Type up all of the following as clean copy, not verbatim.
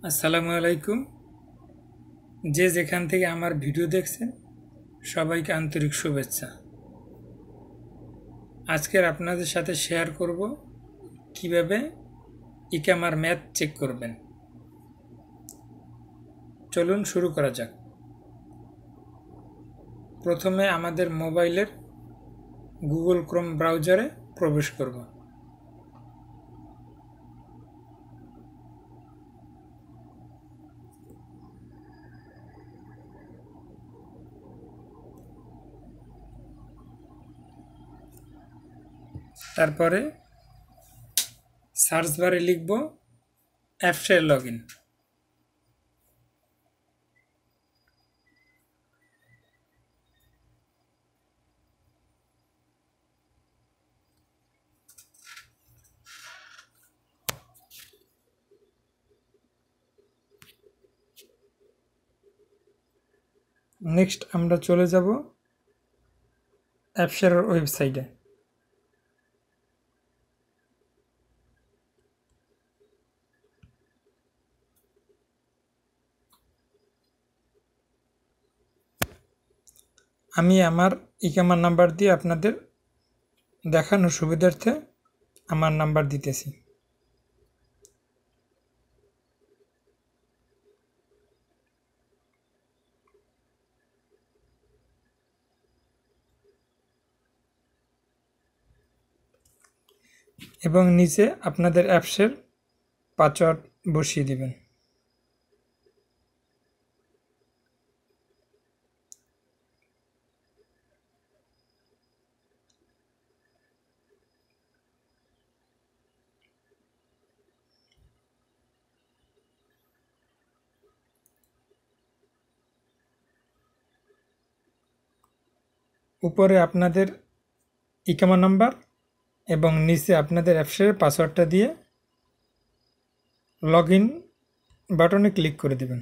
আসসালামু আলাইকুম। যে যেখান থেকে আমার ভিডিও দেখছেন সবাইকে আন্তরিক শুভেচ্ছা। আজকের আপনাদের সাথে শেয়ার করব কিভাবে ইকামার ম্যাথ চেক করবেন। চলুন শুরু করা যাক। প্রথমে আমাদের মোবাইলের গুগল ক্রোম ব্রাউজারে প্রবেশ করব। তারপরে সার্চ বারে লিখব অ্যাপসের লগইন। নেক্সট আমরা চলে যাব অ্যাপসের ওয়েবসাইটে। আমি আমার ইকামার নাম্বার দিয়ে আপনাদের দেখানোর সুবিধার্থে আমার নাম্বার দিতেছি। এবং নিচে আপনাদের অ্যাপসের পাসওয়ার্ড বসিয়ে দিবেন। উপরে আপনাদের ইকামা নাম্বার এবং নিচে আপনাদের অ্যাপসের পাসওয়ার্ডটা দিয়ে লগ ইন বাটনে ক্লিক করে দেবেন।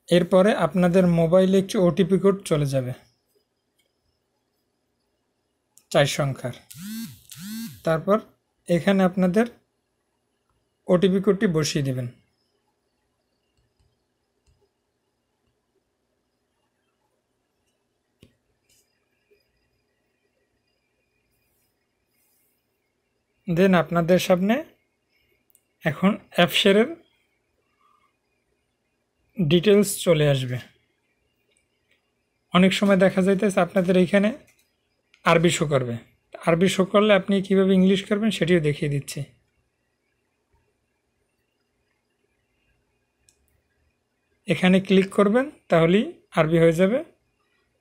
এরপরে আপনাদের মোবাইলে একটি ওটিপি কোড চলে যাবে 4 সংখ্যার। তারপর এখানে আপনাদের ওটিপি কোডটি বসিয়ে দেবেন। দেন আপনাদের সামনে এখন অ্যাপসের ডিটেলস চলে আসবে। অনেক সময় দেখা যাইতেছে আপনাদের এইখানে আরবি শো করবে। আরবি শো করলে আপনি কীভাবে ইংলিশ করবেন সেটিও দেখিয়ে দিচ্ছি। এখানে ক্লিক করবেন, তাহলেই আরবি হয়ে যাবে।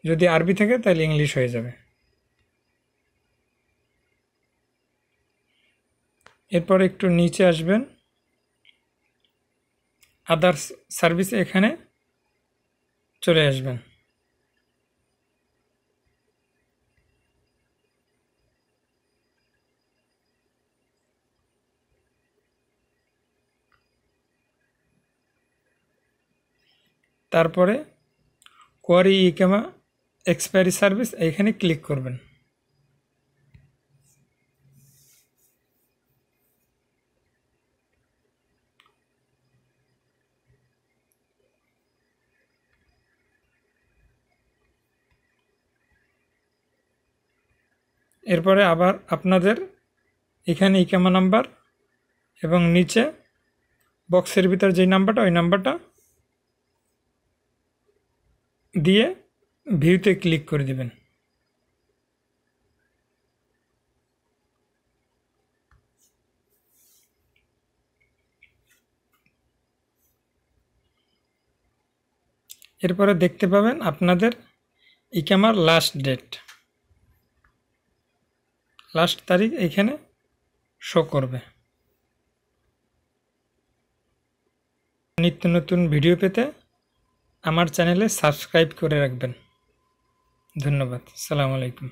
যদি আরবি থাকে তাহলে ইংলিশ হয়ে যাবে। এরপর একটু নিচে আসবেন, আদার্স সার্ভিস, এখানে চলে আসবেন। তারপরে কোয়ারি ইকামা এক্সপায়ারি সার্ভিস, এখানে ক্লিক করবেন। এরপরে আবার আপনাদের এখানে ইকামা নাম্বার এবং নিচে বক্সের ভিতর যেই নাম্বারটা, ওই নাম্বারটা দিয়ে ভিউতে ক্লিক করে দেবেন। এরপরে দেখতে পাবেন আপনাদের ইকামার লাস্ট ডেট, লাস্ট তারিখ এখানে শো করবে। নিত্য নতুন ভিডিও পেতে আমার চ্যানেলে সাবস্ক্রাইব করে রাখবেন। ধন্যবাদ। আসসালামু আলাইকুম।